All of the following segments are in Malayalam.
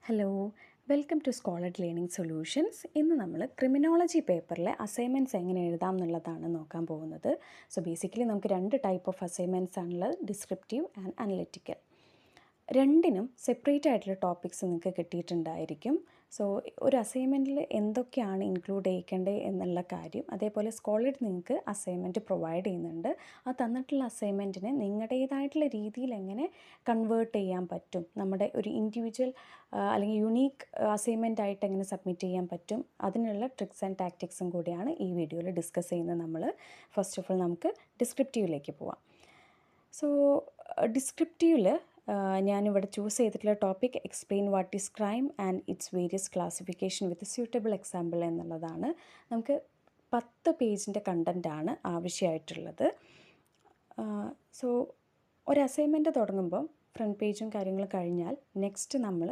Hello, welcome to Scholard learning solutions. ഇന്ന് നമ്മൾ ക്രിമിനോളജി പേപ്പറിലെ അസൈൻമെൻറ്റ്സ് എങ്ങനെ എഴുതാം എന്നുള്ളതാണ് നോക്കാൻ പോകുന്നത്. സോ ബേസിക്കലി നമുക്ക് രണ്ട് ടൈപ്പ് ഓഫ് അസൈൻമെൻറ്റ്സ് ആണുള്ളത്, ഡിസ്ക്രിപ്റ്റീവ് ആൻഡ് അനലിറ്റിക്കൽ. രണ്ടിനും സെപ്പറേറ്റ് ആയിട്ടുള്ള ടോപ്പിക്സ് നിങ്ങൾക്ക് കിട്ടിയിട്ടുണ്ടായിരിക്കും. സോ ഒരു അസൈൻമെൻറ്റിൽ എന്തൊക്കെയാണ് ഇൻക്ലൂഡ് ചെയ്യേണ്ടത് എന്നുള്ള കാര്യം, അതേപോലെ സ്കോളർഡ് നിങ്ങൾക്ക് അസൈൻമെൻറ്റ് പ്രൊവൈഡ് ചെയ്യുന്നുണ്ട്. ആ തന്നിട്ടുള്ള അസൈൻമെൻറ്റിനെ നിങ്ങളുടേതായിട്ടുള്ള രീതിയിൽ എങ്ങനെ കൺവേർട്ട് ചെയ്യാൻ പറ്റും, നമ്മുടെ ഒരു ഇൻഡിവിജ്വൽ അല്ലെങ്കിൽ യുണീക്ക് അസൈൻമെൻ്റ് ആയിട്ട് എങ്ങനെ സബ്മിറ്റ് ചെയ്യാൻ പറ്റും, അതിനുള്ള ട്രിക്സ് ആൻഡ് ടാക്ടിക്സും കൂടിയാണ് ഈ വീഡിയോയിൽ ഡിസ്കസ് ചെയ്യുന്നത്. നമ്മൾ ഫസ്റ്റ് ഓഫ് ഓൾ നമുക്ക് ഡിസ്ക്രിപ്റ്റീവിലേക്ക് പോവാം. സോ ഡിസ്ക്രിപ്റ്റീവിൽ ഞാനിവിടെ ചൂസ് ചെയ്തിട്ടുള്ള topic explain what is crime and it's various classification with suitable example എന്നുള്ളതാണ്. നമുക്ക് 10 പേജിൻ്റെ കണ്ടൻറ്റാണ് ആവശ്യമായിട്ടുള്ളത്. സോ ഒരു അസൈൻമെൻറ്റ് തുടങ്ങുമ്പോൾ ഫ്രണ്ട് പേജും കാര്യങ്ങളും കഴിഞ്ഞാൽ നെക്സ്റ്റ് നമ്മൾ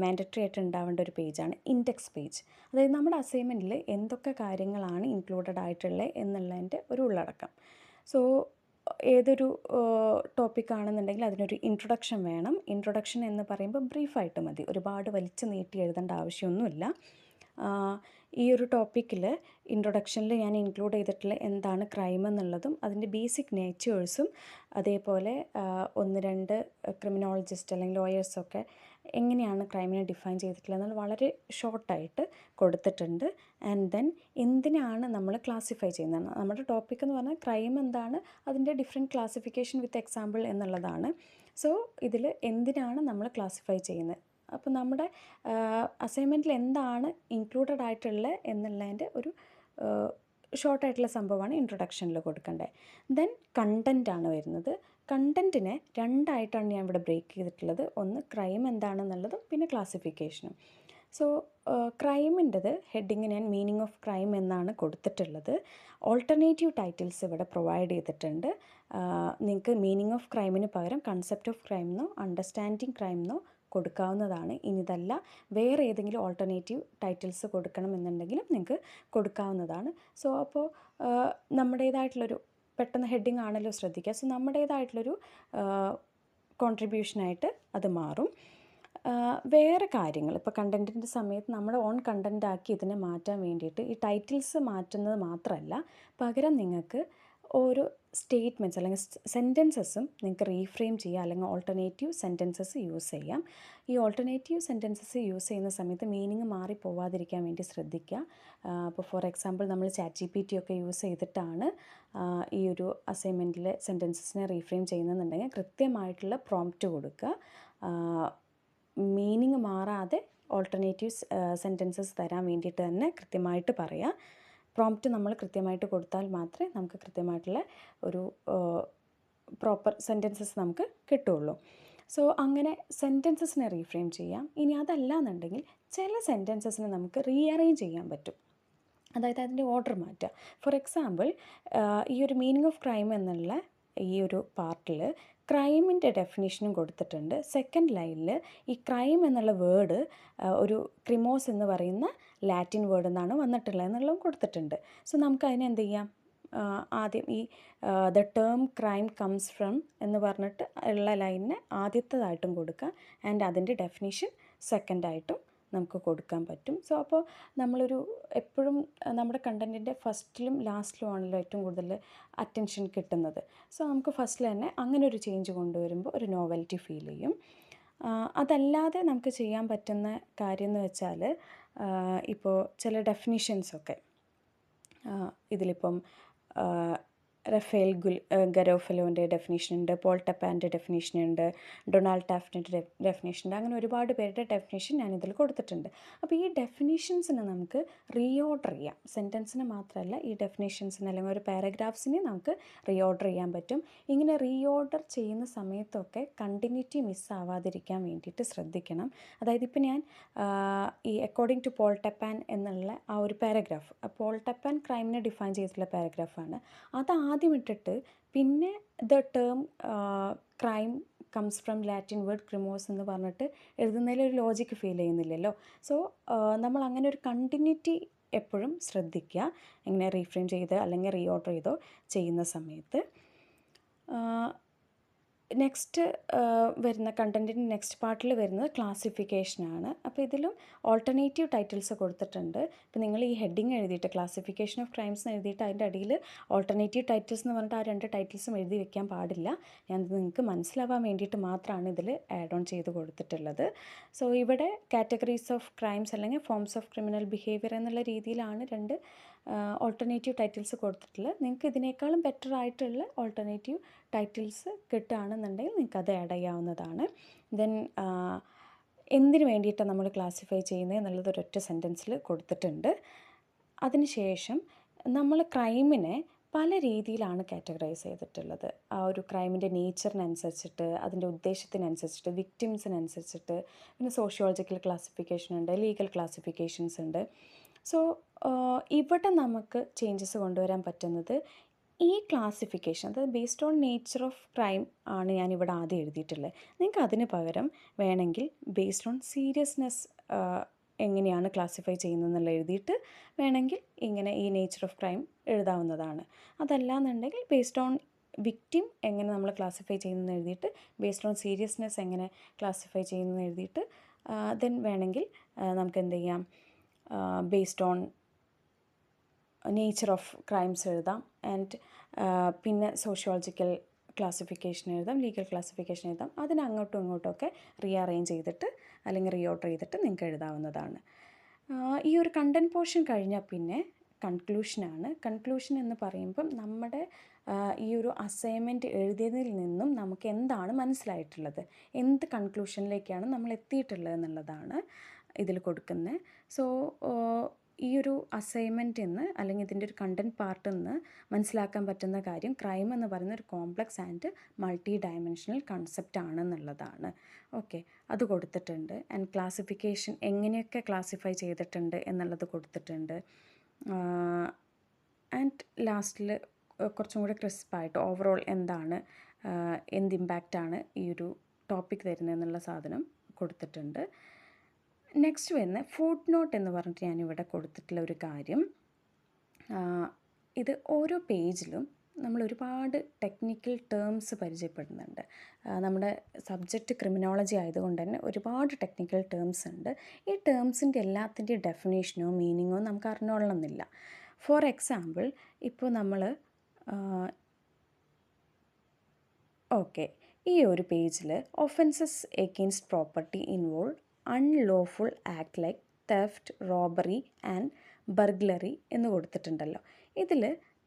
മാൻഡറ്ററി ആയിട്ട് ഉണ്ടാവേണ്ട ഒരു പേജാണ് ഇൻഡെക്സ് പേജ്. അതായത് നമ്മുടെ അസൈൻമെൻറ്റിൽ എന്തൊക്കെ കാര്യങ്ങളാണ് ഇൻക്ലൂഡഡ് ആയിട്ടുള്ളത് എന്നുള്ളതിൻ്റെ ഒരു ഉള്ളടക്കം. സോ ഏതൊരു ടോപ്പിക്കാണെന്നുണ്ടെങ്കിൽ അതിനൊരു ഇൻട്രൊഡക്ഷൻ വേണം. ഇൻട്രൊഡക്ഷൻ എന്ന് പറയുമ്പോൾ ബ്രീഫായിട്ട് മതി, ഒരുപാട് വലിച്ചു നീട്ടി എഴുതേണ്ട ആവശ്യമൊന്നുമില്ല. ഈ ഒരു ടോപ്പിക്കിൽ ഇൻട്രൊഡക്ഷനിൽ ഞാൻ ഇൻക്ലൂഡ് ചെയ്തിട്ടുള്ള എന്താണ് ക്രൈം എന്നുള്ളതും അതിൻ്റെ ബേസിക് നേച്ചേഴ്സും, അതേപോലെ 1-2 ക്രിമിനോളജിസ്റ്റ് അല്ലെങ്കിൽ ലോയേഴ്സൊക്കെ എങ്ങനെയാണ് ക്രൈമിനെ ഡിഫൈൻ ചെയ്തിട്ടുള്ളത് എന്നുള്ള വളരെ ഷോർട്ടായിട്ട് കൊടുത്തിട്ടുണ്ട്. ആൻഡ് ദെൻ എന്തിനാണ് നമ്മൾ ക്ലാസിഫൈ ചെയ്യുന്നത്, നമ്മുടെ ടോപ്പിക് എന്ന് പറഞ്ഞാൽ ക്രൈം എന്താണ്, അതിൻ്റെ ഡിഫറെൻറ്റ് ക്ലാസിഫിക്കേഷൻ വിത്ത് എക്സാമ്പിൾ എന്നുള്ളതാണ്. സോ ഇതിൽ എന്തിനാണ് നമ്മൾ ക്ലാസിഫൈ ചെയ്യുന്നത്, അപ്പോൾ നമ്മുടെ അസൈൻമെൻറ്റിൽ എന്താണ് ഇൻക്ലൂഡഡ് ആയിട്ടുള്ളത് എന്നുള്ളതിൻ്റെ ഒരു ഷോർട്ടായിട്ടുള്ള സംഭവമാണ് ഇൻട്രൊഡക്ഷനിൽ കൊടുക്കേണ്ടത്. ദെൻ കണ്ടൻറ്റാണ് വരുന്നത്. കണ്ടൻറ്റിനെ രണ്ടായിട്ടാണ് ഞാൻ ഇവിടെ ബ്രേക്ക് ചെയ്തിട്ടുള്ളത്. ഒന്ന് ക്രൈം എന്താണെന്നുള്ളതും പിന്നെ ക്ലാസിഫിക്കേഷനും. സോ ക്രൈമിൻ്റെത് ഹെഡിങ് ഞാൻ മീനിങ് ഓഫ് ക്രൈം എന്നാണ് കൊടുത്തിട്ടുള്ളത്. ഓൾട്ടർനേറ്റീവ് ടൈറ്റിൽസ് ഇവിടെ പ്രൊവൈഡ് ചെയ്തിട്ടുണ്ട്. നിങ്ങൾക്ക് മീനിങ് ഓഫ് ക്രൈമിന് പകരം കൺസെപ്റ്റ് ഓഫ് ക്രൈം എന്നോ അണ്ടർസ്റ്റാൻഡിങ് ക്രൈം എന്നോ കൊടുക്കാവുന്നതാണ്. ഇനി ഇതല്ല വേറെ ഏതെങ്കിലും ഓൾട്ടർനേറ്റീവ് ടൈറ്റിൽസ് കൊടുക്കണമെന്നുണ്ടെങ്കിലും നിങ്ങൾക്ക് കൊടുക്കാവുന്നതാണ്. സോ അപ്പോൾ നമ്മുടേതായിട്ടുള്ളൊരു പെട്ടെന്ന് ഹെഡിങ് ആണല്ലോ ശ്രദ്ധിക്കുക. സോ നമ്മുടേതായിട്ടുള്ളൊരു കോൺട്രിബ്യൂഷനായിട്ട് അത് മാറും. വേറെ കാര്യങ്ങൾ ഇപ്പോൾ കണ്ടൻറ്റിൻ്റെ സമയത്ത് നമ്മുടെ ഓൺ കണ്ടൻറ്റാക്കി ഇതിനെ മാറ്റാൻ വേണ്ടിയിട്ട് ഈ ടൈറ്റിൽസ് മാറ്റുന്നത് മാത്രമല്ല, പകരം നിങ്ങൾക്ക് ഓരോ സ്റ്റേറ്റ്മെൻറ്റ്സ് അല്ലെങ്കിൽ സെൻറ്റൻസസും നിങ്ങൾക്ക് റീഫ്രെയിം ചെയ്യാം, അല്ലെങ്കിൽ ഓൾട്ടർനേറ്റീവ് സെൻറ്റൻസസ് യൂസ് ചെയ്യാം. ഈ ഓൾട്ടർനേറ്റീവ് സെൻറ്റൻസസ് യൂസ് ചെയ്യുന്ന സമയത്ത് മീനിങ് മാറി പോവാതിരിക്കാൻ വേണ്ടി ശ്രദ്ധിക്കുക. അപ്പോൾ ഫോർ എക്സാമ്പിൾ നമ്മൾ ChatGPT ഒക്കെ യൂസ് ചെയ്തിട്ടാണ് ഈ ഒരു അസൈൻമെൻറ്റിലെ സെൻറ്റൻസസിനെ റീഫ്രെയിം ചെയ്യുന്നതെന്നുണ്ടെങ്കിൽ കൃത്യമായിട്ടുള്ള പ്രോംപ്റ്റ് കൊടുക്കുക. മീനിങ് മാറാതെ ഓൾട്ടർനേറ്റീവ് സെൻറ്റൻസസ് തരാൻ വേണ്ടിയിട്ട് തന്നെ കൃത്യമായിട്ട് പറയുക. പ്രോംപ്റ്റ് നമ്മൾ കൃത്യമായിട്ട് കൊടുത്താൽ മാത്രമേ നമുക്ക് കൃത്യമായിട്ടുള്ള ഒരു പ്രോപ്പർ സെൻറ്റൻസസ് നമുക്ക് കിട്ടുള്ളൂ. സോ അങ്ങനെ സെൻറ്റൻസസിനെ റീഫ്രെയിം ചെയ്യാം. ഇനി അതല്ല എന്നുണ്ടെങ്കിൽ ചില സെൻറ്റൻസസിനെ നമുക്ക് റീഅറേഞ്ച് ചെയ്യാൻ പറ്റും, അതായത് അതിൻ്റെ ഓർഡർ മാറ്റുക. ഫോർ എക്സാമ്പിൾ ഈ ഒരു മീനിങ് ഓഫ് ക്രൈം എന്നുള്ള ഈ ഒരു പാർട്ടിൽ ക്രൈമിൻ്റെ ഡെഫിനിഷനും കൊടുത്തിട്ടുണ്ട്. സെക്കൻഡ് ലൈനിൽ ഈ ക്രൈം എന്നുള്ള വേർഡ് ഒരു ക്രിമോസ് എന്ന് പറയുന്ന ലാറ്റിൻ വേർഡ് എന്നാണ് വന്നിട്ടുള്ളത് എന്നുള്ളതും കൊടുത്തിട്ടുണ്ട്. സോ നമുക്ക് അതിനെ എന്ത് ചെയ്യാം, ആദ്യം ഈ the term crime comes from എന്ന് പറഞ്ഞിട്ട് ഉള്ള ലൈനിനെ ആദ്യത്തേതായിട്ടും കൊടുക്കുക, ആൻഡ് അതിൻ്റെ ഡെഫിനിഷൻ സെക്കൻഡായിട്ടും നമുക്ക് കൊടുക്കാൻ പറ്റും. സോ അപ്പോൾ നമ്മളൊരു എപ്പോഴും നമ്മുടെ കണ്ടൻറ്റിൻ്റെ ഫസ്റ്റിലും ലാസ്റ്റിലും ആണല്ലോ ഏറ്റവും കൂടുതൽ അറ്റൻഷൻ കിട്ടുന്നത്. സോ നമുക്ക് ഫസ്റ്റിൽ തന്നെ അങ്ങനെ ഒരു ചേഞ്ച് കൊണ്ടുവരുമ്പോൾ ഒരു നോവൽറ്റി ഫീൽ ചെയ്യും. അതല്ലാതെ നമുക്ക് ചെയ്യാൻ പറ്റുന്ന കാര്യം എന്ന് വെച്ചാൽ, ഇപ്പോൾ ചില ഡെഫിനിഷൻസൊക്കെ ഇതിലിപ്പം റഫേൽ ഗരോഫലോൻ്റെ ഡെഫിനേഷനുണ്ട്, പോൾ ടപ്പാൻ്റെ ഡെഫിനേഷനുണ്ട്, ഡൊണാൾഡ് ടാഫ്റ്റിൻ്റെ ഡെഫിനേഷനുണ്ട്. അങ്ങനെ ഒരുപാട് പേരുടെ ഡെഫിനേഷൻ ഞാനിതിൽ കൊടുത്തിട്ടുണ്ട്. അപ്പോൾ ഈ ഡെഫിനേഷൻസിനെ നമുക്ക് റീഓർഡർ ചെയ്യാം. സെൻറ്റൻസിന് മാത്രമല്ല, ഈ ഡെഫിനേഷൻസിന് അല്ലെങ്കിൽ ഒരു പാരഗ്രാഫ്സിനെ നമുക്ക് റീഓർഡർ ചെയ്യാൻ പറ്റും. ഇങ്ങനെ റീഓർഡർ ചെയ്യുന്ന സമയത്തൊക്കെ കണ്ടിന്യൂറ്റി മിസ്സാവാതിരിക്കാൻ വേണ്ടിയിട്ട് ശ്രദ്ധിക്കണം. അതായത് ഇപ്പോൾ ഞാൻ ഈ അക്കോർഡിംഗ് ടു പോൾ ടപ്പാൻ എന്നുള്ള ആ ഒരു പാരഗ്രാഫ്, പോൾ ടപ്പാൻ ക്രൈമിനെ ഡിഫൈൻ ചെയ്തിട്ടുള്ള പാരഗ്രാഫാണ്, അത് ആദ്യം ഇട്ടിട്ട് പിന്നെ the term crime comes from Latin word crimos എന്ന് പറഞ്ഞിട്ട് എഴുതുന്നതിൽ ഒരു ലോജിക്ക് ഫീൽ ചെയ്യുന്നില്ലല്ലോ. സോ നമ്മൾ അങ്ങനെ ഒരു കണ്ടിന്യൂറ്റി എപ്പോഴും ശ്രദ്ധിക്കുക, ഇങ്ങനെ റീഫ്രെയിം ചെയ്ത് അല്ലെങ്കിൽ റീഓർഡർ ചെയ്തോ ചെയ്യുന്ന സമയത്ത്. നെക്സ്റ്റ് വരുന്ന കണ്ടൻറ്റിൻ്റെ നെക്സ്റ്റ് പാർട്ടിൽ വരുന്നത് ക്ലാസിഫിക്കേഷനാണ്. അപ്പോൾ ഇതിലും ഓൾട്ടർനേറ്റീവ് ടൈറ്റിൽസ് കൊടുത്തിട്ടുണ്ട്. ഇപ്പോൾ നിങ്ങൾ ഈ ഹെഡിങ് എഴുതിയിട്ട് ക്ലാസിഫിക്കേഷൻ ഓഫ് ക്രൈംസ് എന്ന് എഴുതിയിട്ട് അതിൻ്റെ അടിയിൽ ഓൾട്ടർനേറ്റീവ് ടൈറ്റിൽസ് എന്ന് പറഞ്ഞിട്ട് ആ 2 ടൈറ്റിൽസും എഴുതി വെക്കാൻ പാടില്ല. ഞാനത് നിങ്ങൾക്ക് മനസ്സിലാവാൻ വേണ്ടിയിട്ട് മാത്രമാണ് ഇതിൽ ആഡ് ഓൺ ചെയ്ത് കൊടുത്തിട്ടുള്ളത്. സോ ഇവിടെ കാറ്റഗറീസ് ഓഫ് ക്രൈംസ് അല്ലെങ്കിൽ ഫോംസ് ഓഫ് ക്രിമിനൽ ബിഹേവിയർ എന്നുള്ള രീതിയിലാണ് 2 ഓൾട്ടർനേറ്റീവ് ടൈറ്റിൽസ് കൊടുത്തിട്ടുള്ളത്. നിങ്ങൾക്ക് ഇതിനേക്കാളും ബെറ്റർ ആയിട്ടുള്ള ഓൾട്ടർനേറ്റീവ് ടൈറ്റിൽസ് കിട്ടുകയാണെന്നുണ്ടെങ്കിൽ നിങ്ങൾക്ക് അത് ആഡ് ചെയ്യാവുന്നതാണ്. ദെൻ എന്തിനു വേണ്ടിയിട്ടാണ് നമ്മൾ ക്ലാസിഫൈ ചെയ്യുന്നത് എന്നുള്ളത് ഒരൊറ്റ സെൻറ്റൻസിൽ കൊടുത്തിട്ടുണ്ട്. അതിനുശേഷം നമ്മൾ ക്രൈമിനെ പല രീതിയിലാണ് കാറ്റഗറൈസ് ചെയ്തിട്ടുള്ളത്. ആ ഒരു ക്രൈമിൻ്റെ നേച്ചറിനനുസരിച്ചിട്ട്, അതിൻ്റെ ഉദ്ദേശത്തിനനുസരിച്ചിട്ട്, വിക്ടിംസിനനുസരിച്ചിട്ട്, പിന്നെ സോഷ്യോളജിക്കൽ ക്ലാസിഫിക്കേഷൻ ഉണ്ട്, ലീഗൽ ക്ലാസിഫിക്കേഷൻസ് ഉണ്ട്. സോ ഇവിടെ നമുക്ക് ചേഞ്ചസ് കൊണ്ടുവരാൻ പറ്റുന്നത് ഈ ക്ലാസിഫിക്കേഷൻ, അതായത് based on nature of crime ആണ് ഞാനിവിടെ ആദ്യം എഴുതിയിട്ടുള്ളത്. നിങ്ങൾക്ക് അതിന് പകരം വേണമെങ്കിൽ ബേസ്ഡ് ഓൺ സീരിയസ്നെസ് എങ്ങനെയാണ് ക്ലാസിഫൈ ചെയ്യുന്നതെന്നുള്ള എഴുതിയിട്ട് വേണമെങ്കിൽ ഇങ്ങനെ ഈ നേച്ചർ ഓഫ് ക്രൈം എഴുതാവുന്നതാണ്. അതല്ലാന്നുണ്ടെങ്കിൽ ബേസ്ഡ് ഓൺ വിക്ടിം എങ്ങനെ നമ്മൾ ക്ലാസിഫൈ ചെയ്യുന്നതെന്ന് എഴുതിയിട്ട് ബേസ്ഡ് ഓൺ സീരിയസ്നെസ് എങ്ങനെ ക്ലാസിഫൈ ചെയ്യുന്നതെന്ന് എഴുതിയിട്ട് ദെൻ വേണമെങ്കിൽ നമുക്ക് എന്ത് ചെയ്യാം, based on nature of crimes എഴുതാം. ആൻഡ് പിന്നെ സോഷ്യോളജിക്കൽ ക്ലാസിഫിക്കേഷൻ എഴുതാം, ലീഗൽ ക്ലാസിഫിക്കേഷൻ എഴുതാം. അതിന് അങ്ങോട്ടും ഇങ്ങോട്ടുമൊക്കെ റീഅറേഞ്ച് ചെയ്തിട്ട് അല്ലെങ്കിൽ റീഓർഡർ ചെയ്തിട്ട് നിങ്ങൾക്ക് എഴുതാവുന്നതാണ്. ഈ ഒരു കണ്ടൻറ് പോർഷൻ കഴിഞ്ഞാൽ പിന്നെ കൺക്ലൂഷനാണ്. കൺക്ലൂഷൻ എന്ന് പറയുമ്പം നമ്മുടെ ഈ ഒരു അസൈൻമെൻറ്റ് എഴുതിയതിൽ നിന്നും നമുക്ക് എന്താണ് മനസ്സിലായിട്ടുള്ളത്, എന്ത് കൺക്ലൂഷനിലേക്കാണ് നമ്മൾ എത്തിയിട്ടുള്ളത് എന്നുള്ളതാണ് ഇതിൽ കൊടുക്കുന്നത്. സോ ഈ ഒരു അസൈൻമെൻറ്റിൽ നിന്ന് അല്ലെങ്കിൽ ഇതിൻ്റെ ഒരു കണ്ടൻറ് പാർട്ടിൽ നിന്ന് മനസ്സിലാക്കാൻ പറ്റുന്ന കാര്യം ക്രൈം എന്ന് പറയുന്ന ഒരു complex and multidimensional concept ആണെന്നുള്ളതാണ്. ഓക്കെ, അത് കൊടുത്തിട്ടുണ്ട്. ആൻഡ് ക്ലാസിഫിക്കേഷൻ എങ്ങനെയൊക്കെ ക്ലാസിഫൈ ചെയ്തിട്ടുണ്ട് എന്നുള്ളത് കൊടുത്തിട്ടുണ്ട്. ആൻഡ് ലാസ്റ്റിൽ കുറച്ചും കൂടി ക്രിസ്പായിട്ട് ഓവറോൾ എന്താണ്, എന്ത് ഇമ്പാക്റ്റാണ് ഈ ഒരു ടോപ്പിക് തരുന്നത് എന്നുള്ള സാധനം കൊടുത്തിട്ടുണ്ട്. നെക്സ്റ്റ് വരുന്ന ഫുഡ് നോട്ട് എന്ന് പറഞ്ഞിട്ട് ഞാനിവിടെ കൊടുത്തിട്ടുള്ള ഒരു കാര്യം, ഇത് ഓരോ പേജിലും നമ്മൾ ഒരുപാട് ടെക്നിക്കൽ ടേംസ് പരിചയപ്പെടുന്നുണ്ട്. നമ്മുടെ സബ്ജക്റ്റ് ക്രിമിനോളജി ആയതുകൊണ്ട് തന്നെ ഒരുപാട് ടെക്നിക്കൽ ടേംസ് ഉണ്ട്. ഈ ടേംസിൻ്റെ എല്ലാത്തിൻ്റെയും ഡെഫിനേഷനോ മീനിങ്ങോ നമുക്ക് അറിഞ്ഞോളണമെന്നില്ല. ഫോർ എക്സാമ്പിൾ, ഇപ്പോൾ നമ്മൾ ഓക്കെ, ഈ ഒരു പേജിൽ offences against property involve unlawful act like theft, robbery and burglary എന്ന് കൊടുത്തിട്ടുണ്ടല്ലോ. ഇതിൽ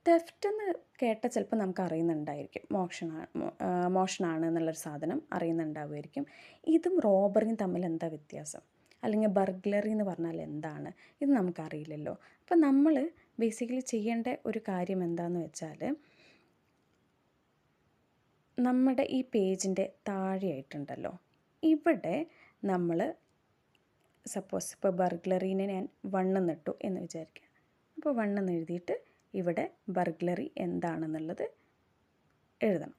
തെഫ്റ്റ് എന്ന് കേട്ട ചിലപ്പോൾ നമുക്ക് അറിയുന്നുണ്ടായിരിക്കും, മോഷണമാണ് എന്നുള്ളൊരു സാധനം അറിയുന്നുണ്ടാവുമായിരിക്കും. ഇതും റോബറിയും തമ്മിൽ എന്താ വ്യത്യാസം, അല്ലെങ്കിൽ ബർഗ്ലറി എന്ന് പറഞ്ഞാൽ എന്താണ്, ഇത് നമുക്കറിയില്ലല്ലോ. അപ്പം നമ്മൾ ബേസിക്കലി ചെയ്യേണ്ട ഒരു കാര്യം എന്താണെന്ന് വെച്ചാൽ, നമ്മുടെ ഈ പേജിൻ്റെ താഴെയായിട്ടുണ്ടല്ലോ, ഇവിടെ നമ്മൾ സപ്പോസ് ഇപ്പോൾ ബർഗ്ലറീനെ ഞാൻ 1 എന്നിട്ടു എന്ന് വിചാരിക്കുക. അപ്പോൾ 1 എന്ന് എഴുതിയിട്ട് ഇവിടെ ബർഗ്ലറി എന്താണെന്നുള്ളത് എഴുതണം.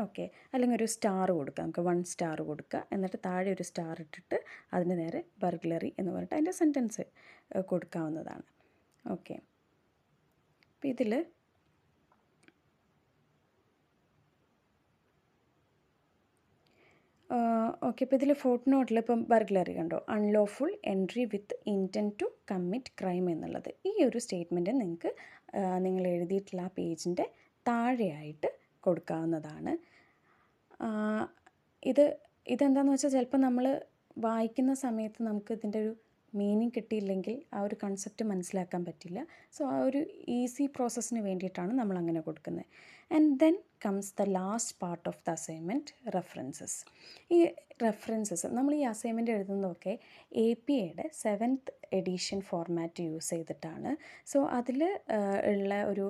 ഓക്കെ, അല്ലെങ്കിൽ ഒരു സ്റ്റാർ കൊടുക്കുക, നമുക്ക് 1 സ്റ്റാർ കൊടുക്കുക. എന്നിട്ട് താഴെ ഒരു സ്റ്റാർ ഇട്ടിട്ട് അതിന് നേരെ ബർഗ്ലറി എന്ന് പറഞ്ഞിട്ട് അതിൻ്റെ സെൻറ്റൻസ് കൊടുക്കാവുന്നതാണ്. ഓക്കെ, അപ്പോൾ ഇതിൽ ഓക്കെ, ഇപ്പോൾ ഇതിൽ ഫുഡ് നോട്ടിൽ ഇപ്പം ബർഗ്ലറി കണ്ടോ, unlawful entry with intent to commit crime എന്നുള്ളത്. ഈ ഒരു സ്റ്റേറ്റ്മെൻറ്റ് നിങ്ങൾക്ക് നിങ്ങൾ എഴുതിയിട്ടുള്ള ആ പേജിൻ്റെ താഴെയായിട്ട് കൊടുക്കാവുന്നതാണ്. ഇതെന്താണെന്ന് വെച്ചാൽ ചിലപ്പോൾ നമ്മൾ വായിക്കുന്ന സമയത്ത് നമുക്ക് ഇതിൻ്റെ ഒരു മീനിങ് കിട്ടിയില്ലെങ്കിൽ ആ ഒരു കൺസെപ്റ്റ് മനസ്സിലാക്കാൻ പറ്റില്ല. സോ ആ ഒരു ഈസി പ്രോസസ്സിന് വേണ്ടിയിട്ടാണ് നമ്മൾ അങ്ങനെ കൊടുക്കുന്നത്. And then comes the last part of the assignment, references. ഈ റെഫറൻസസ് നമ്മൾ ഈ അസൈൻമെൻറ്റ് എഴുതുന്നതൊക്കെ APAയുടെ 7th എഡിഷൻ ഫോർമാറ്റ് യൂസ് ചെയ്തിട്ടാണ്. സോ അതിൽ ഉള്ള ഒരു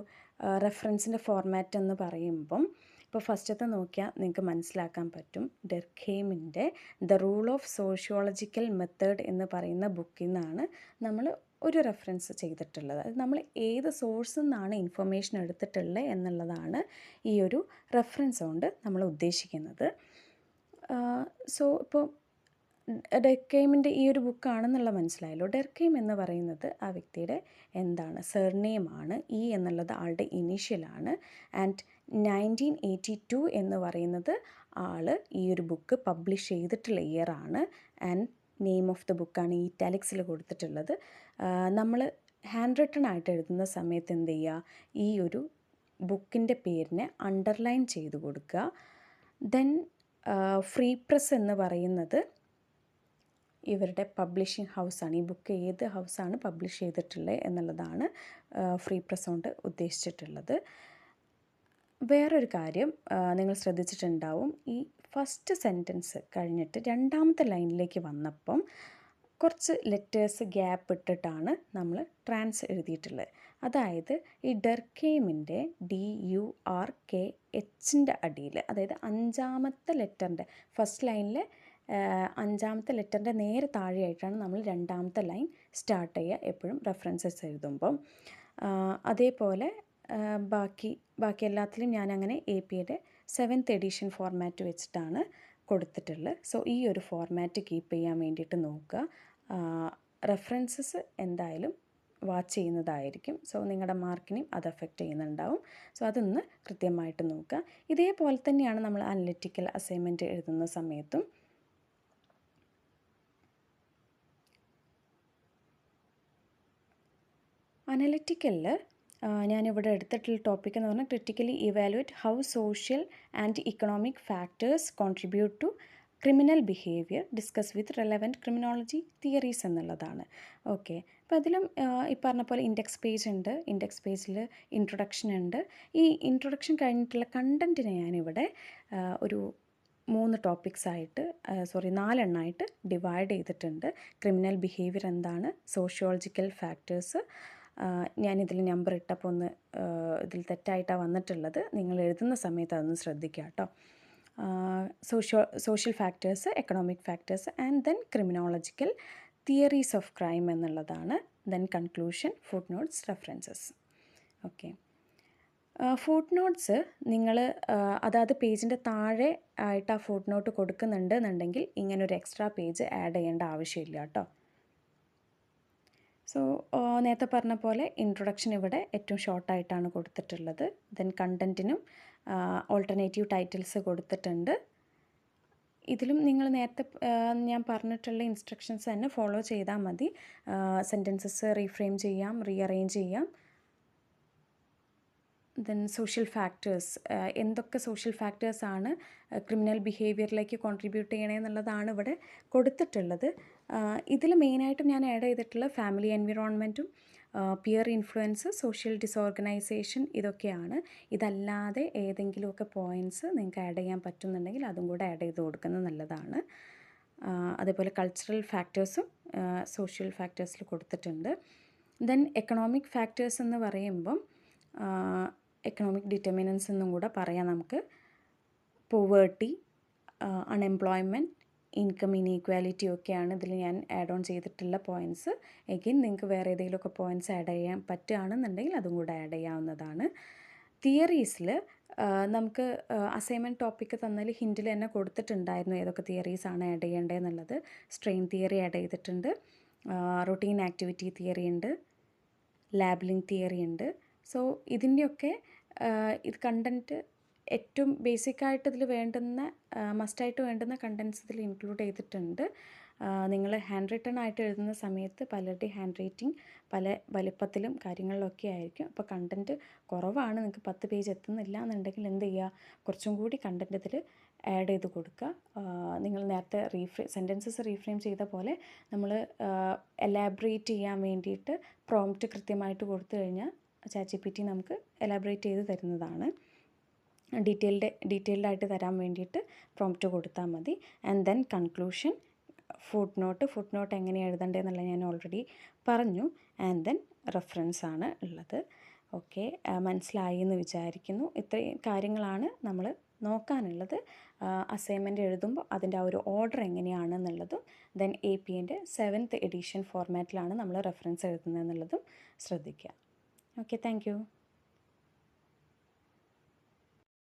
റെഫറൻസിൻ്റെ ഫോർമാറ്റ് എന്ന് പറയുമ്പം, ഇപ്പോൾ ഫസ്റ്റത്തെ നോക്കിയാൽ നിങ്ങൾക്ക് മനസ്സിലാക്കാൻ പറ്റും. ഡെർഖെയിമിൻ്റെ the rule of sociological method എന്ന് പറയുന്ന ബുക്കിൽ നിന്നാണ് നമ്മൾ ഒരു റെഫറൻസ് ചെയ്തിട്ടുള്ളത്. അത് നമ്മൾ ഏത് സോഴ്സിൽ നിന്നാണ് ഇൻഫർമേഷൻ എടുത്തിട്ടുള്ളത് എന്നുള്ളതാണ് ഈ ഒരു റെഫറൻസ് കൊണ്ട് നമ്മൾ ഉദ്ദേശിക്കുന്നത്. സോ ഇപ്പോൾ ഡെർക്കെയിമിൻ്റെ ഈ ഒരു ബുക്കാണെന്നുള്ള മനസ്സിലായല്ലോ. ഡെർക്കെയിം എന്ന് പറയുന്നത് ആ വ്യക്തിയുടെ എന്താണ്, സർനെയിമാണ്. ഇ എന്നുള്ളത് ആളുടെ ഇനീഷ്യലാണ്. ആൻഡ് 1982 എന്ന് പറയുന്നത് ആൾ ഈ ഒരു ബുക്ക് പബ്ലിഷ് ചെയ്തിട്ടുള്ള ഇയറാണ്. ആൻഡ് നെയിം ഓഫ് ദ ബുക്കാണ് ഈ ഇറ്റാലിക്സിൽ കൊടുത്തിട്ടുള്ളത്. നമ്മൾ ഹാൻഡ് റിട്ടൺ ആയിട്ട് എഴുതുന്ന സമയത്ത് എന്ത് ചെയ്യുക, ഈ ഒരു ബുക്കിൻ്റെ പേരിനെ അണ്ടർലൈൻ ചെയ്ത് കൊടുക്കുക. ദെൻ ഫ്രീ പ്രസ് എന്ന് പറയുന്നത് ഇവരുടെ പബ്ലിഷിംഗ് ഹൗസാണ്. ഈ ബുക്ക് ഏത് ഹൗസാണ് പബ്ലിഷ് ചെയ്തിട്ടുള്ളത് എന്നുള്ളതാണ് ഫ്രീ പ്രസ് കൊണ്ട് ഉദ്ദേശിച്ചിട്ടുള്ളത്. വേറൊരു കാര്യം നിങ്ങൾ ശ്രദ്ധിച്ചിട്ടുണ്ടാവും, ഈ ഫസ്റ്റ് സെൻറ്റൻസ് കഴിഞ്ഞിട്ട് രണ്ടാമത്തെ ലൈനിലേക്ക് വന്നപ്പം കുറച്ച് ലെറ്റേഴ്സ് ഗ്യാപ്പ് ഇട്ടിട്ടാണ് നമ്മൾ ട്രാൻസ് എഴുതിയിട്ടുള്ളത്. അതായത് ഈ ഡെർക്കെയിമിൻ്റെ DURKH അടിയിൽ, അതായത് അഞ്ചാമത്തെ ലെറ്ററിൻ്റെ ഫസ്റ്റ് ലൈനിലെ അഞ്ചാമത്തെ ലെറ്ററിൻ്റെ നേരെ താഴെയായിട്ടാണ് നമ്മൾ രണ്ടാമത്തെ ലൈൻ സ്റ്റാർട്ട് ചെയ്യുക എപ്പോഴും റെഫറൻസസ് എഴുതുമ്പം. അതേപോലെ ബാക്കി എല്ലാത്തിലും ഞാനങ്ങനെ APയുടെ 7th എഡിഷൻ ഫോർമാറ്റ് വെച്ചിട്ടാണ് കൊടുത്തിട്ടുള്ളത്. സോ ഈ ഒരു ഫോർമാറ്റ് കീപ്പ് ചെയ്യാൻ വേണ്ടിയിട്ട് നോക്കുക. റെഫറൻസസ് എന്തായാലും വാച്ച് ചെയ്യുന്നതായിരിക്കും. സോ നിങ്ങളുടെ മാർക്കിനെയും അത് എഫക്റ്റ് ചെയ്യുന്നുണ്ടാവും. സോ അതൊന്ന് കൃത്യമായിട്ട് നോക്കുക. ഇതേപോലെ തന്നെയാണ് നമ്മൾ അനലിറ്റിക്കൽ അസൈൻമെൻറ്റ് എഴുതുന്ന സമയത്തും. അനലിറ്റിക്കലിൽ ഞാനിവിടെ എടുത്തിട്ടുള്ള ടോപ്പിക് എന്ന് പറഞ്ഞാൽ critically evaluate how social and economic factors contribute to criminal behaviour, discuss with relevant criminology theories എന്നുള്ളതാണ്. ഓക്കെ, അപ്പോൾ അതിലും ഈ പറഞ്ഞ പോലെ ഇൻഡെക്സ് പേജ് ഉണ്ട്. ഇൻഡെക്സ് പേജിൽ ഇൻട്രൊഡക്ഷൻ ഉണ്ട്. ഈ ഇൻട്രൊഡക്ഷൻ കഴിഞ്ഞിട്ടുള്ള കണ്ടൻറ്റിനെ ഞാനിവിടെ ഒരു 3 ടോപ്പിക്സായിട്ട് 4 എണ്ണമായിട്ട് ഡിവൈഡ് ചെയ്തിട്ടുണ്ട്. ക്രിമിനൽ ബിഹേവിയർ എന്താണ്, സോഷ്യോളജിക്കൽ ഫാക്ടേഴ്സ്, ഞാനിതിൽ നമ്പർ ഇട്ടപ്പോൾ ഒന്ന് ഇതിൽ തെറ്റായിട്ടാണ് വന്നിട്ടുള്ളത്. നിങ്ങൾ എഴുതുന്ന സമയത്ത് അതൊന്ന് ശ്രദ്ധിക്കുക കേട്ടോ. Social factors, economic factors and then criminological theories of crime എന്നുള്ളതാണ്. Then conclusion, footnotes, references. Okay, footnotes നിങ്ങൾ അതായത് പേജിൻ്റെ താഴെ ആയിട്ട് ആ ഫുട് നോട്ട് കൊടുക്കുന്നുണ്ട് എന്നുണ്ടെങ്കിൽ ഇങ്ങനൊരു എക്സ്ട്രാ പേജ് ആഡ് ചെയ്യേണ്ട ആവശ്യമില്ല കേട്ടോ. സോ നേരത്തെ പറഞ്ഞ പോലെ ഇൻട്രൊഡക്ഷൻ ഇവിടെ ഏറ്റവും ഷോർട്ടായിട്ടാണ് കൊടുത്തിട്ടുള്ളത്. ദെൻ കണ്ടൻറ്റിനും ഓൾട്ടർനേറ്റീവ് ടൈറ്റിൽസ് കൊടുത്തിട്ടുണ്ട്. ഇതിലും നിങ്ങൾ നേരത്തെ ഞാൻ പറഞ്ഞിട്ടുള്ള ഇൻസ്ട്രക്ഷൻസ് തന്നെ ഫോളോ ചെയ്താൽ മതി. സെൻറ്റൻസസ് റീഫ്രെയിം ചെയ്യാം, റീഅറേഞ്ച് ചെയ്യാം. ദെൻ സോഷ്യൽ ഫാക്ടേഴ്സ്, എന്തൊക്കെ സോഷ്യൽ ഫാക്ടേഴ്സാണ് ക്രിമിനൽ ബിഹേവിയറിലേക്ക് കോൺട്രിബ്യൂട്ട് ചെയ്യണമെന്നുള്ളതാണ് ഇവിടെ കൊടുത്തിട്ടുള്ളത്. ഇതിൽ മെയിനായിട്ടും ഞാൻ ആഡ് ചെയ്തിട്ടുള്ള family എൻവിറോൺമെൻറ്റും peer influence, social disorganisation, ഇതൊക്കെയാണ്. ഇതല്ലാതെ ഏതെങ്കിലുമൊക്കെ പോയിൻറ്റ്സ് നിങ്ങൾക്ക് ആഡ് ചെയ്യാൻ പറ്റുന്നുണ്ടെങ്കിൽ അതും കൂടെ ആഡ് ചെയ്ത് കൊടുക്കുന്നത് നല്ലതാണ്. അതേപോലെ കൾച്ചറൽ ഫാക്ടേഴ്സും സോഷ്യൽ ഫാക്ടേഴ്സിൽ കൊടുത്തിട്ടുണ്ട്. ദെൻ എക്കണോമിക് ഫാക്ടേഴ്സ് എന്ന് പറയുമ്പം എക്കണോമിക് ഡിറ്റർമിനൻസ് എന്നും കൂടെ പറയാം നമുക്ക്. പോവേർട്ടി, അൺഎംപ്ലോയ്മെൻറ്റ്, ഇൻകം ഇനീക്വാലിറ്റി ഒക്കെയാണ് ഇതിൽ ഞാൻ ആഡ് ഓൺ ചെയ്തിട്ടുള്ള പോയിൻറ്റ്സ്. എഗെയിൻ നിങ്ങൾക്ക് വേറെ ഏതെങ്കിലുമൊക്കെ പോയിൻറ്റ്സ് ആഡ് ചെയ്യാൻ പറ്റുകയാണെന്നുണ്ടെങ്കിൽ അതും കൂടെ ആഡ് ചെയ്യാവുന്നതാണ്. തിയറീസിൽ നമുക്ക് അസൈൻമെൻറ്റ് ടോപ്പിക്ക് തന്നാൽ ഹിൻറ്റിൽ തന്നെ കൊടുത്തിട്ടുണ്ടായിരുന്നു ഏതൊക്കെ തിയറീസാണ് ആഡ് ചെയ്യേണ്ടതെന്നുള്ളത്. സ്ട്രെയിൻ തിയറി ആഡ് ചെയ്തിട്ടുണ്ട്, റൊട്ടീൻ ആക്ടിവിറ്റി തിയറി ഉണ്ട്, ലാബിലിംഗ് തിയറി ഉണ്ട്. സോ ഇതിൻ്റെയൊക്കെ ഇത് കണ്ടൻറ്റ് ഏറ്റവും ബേസിക്കായിട്ട് ഇതിൽ വേണ്ടുന്ന മസ്റ്റായിട്ട് വേണ്ടുന്ന കണ്ടൻറ്റ്സ് ഇതിൽ ഇൻക്ലൂഡ് ചെയ്തിട്ടുണ്ട്. നിങ്ങൾ ഹാൻഡ് റിട്ടൺ ആയിട്ട് എഴുതുന്ന സമയത്ത് പലരുടെയും ഹാൻഡ് റൈറ്റിംഗ് പല വലിപ്പത്തിലും കാര്യങ്ങളിലൊക്കെ ആയിരിക്കും. അപ്പോൾ കണ്ടൻറ്റ് കുറവാണ്, നിങ്ങൾക്ക് 10 പേജ് എത്തുന്നില്ല എന്നുണ്ടെങ്കിൽ എന്ത് ചെയ്യുക, കുറച്ചും കൂടി കണ്ടൻറ്റ് ഇതിൽ ആഡ് ചെയ്ത് കൊടുക്കുക. നിങ്ങൾ നേരത്തെ സെൻറ്റൻസസ് റീഫ്രെയിം ചെയ്ത പോലെ നമ്മൾ എലാബറേറ്റ് ചെയ്യാൻ വേണ്ടിയിട്ട് പ്രോംപ്റ്റ് കൃത്യമായിട്ട് കൊടുത്തു കഴിഞ്ഞാൽ ChatGPT നമുക്ക് എലാബറേറ്റ് ചെയ്ത് തരുന്നതാണ്. ഡീറ്റെയിൽഡ് ആയിട്ട് തരാൻ വേണ്ടിയിട്ട് പ്രോംപ്റ്റ് കൊടുത്താൽ മതി. And then conclusion, footnote എങ്ങനെയാണ് എഴുതേണ്ടതെന്നുള്ളത് ഞാൻ ഓൾറെഡി പറഞ്ഞു. ആൻഡ് ദെൻ റെഫറൻസ് ആണ് ഉള്ളത്. ഓക്കെ, മനസ്സിലായി എന്ന് വിചാരിക്കുന്നു. ഇത്രയും കാര്യങ്ങളാണ് നമ്മൾ നോക്കാനുള്ളത്. അസൈൻമെൻറ്റ് എഴുതുമ്പോൾ അതിൻ്റെ ആ ഒരു ഓർഡർ എങ്ങനെയാണെന്നുള്ളതും ദെൻ APൻ്റെ 7th എഡിഷൻ ഫോർമാറ്റിലാണ് നമ്മൾ റെഫറൻസ് എഴുതുന്നത് എന്നുള്ളതും ശ്രദ്ധിക്കുക. Okay, thank you.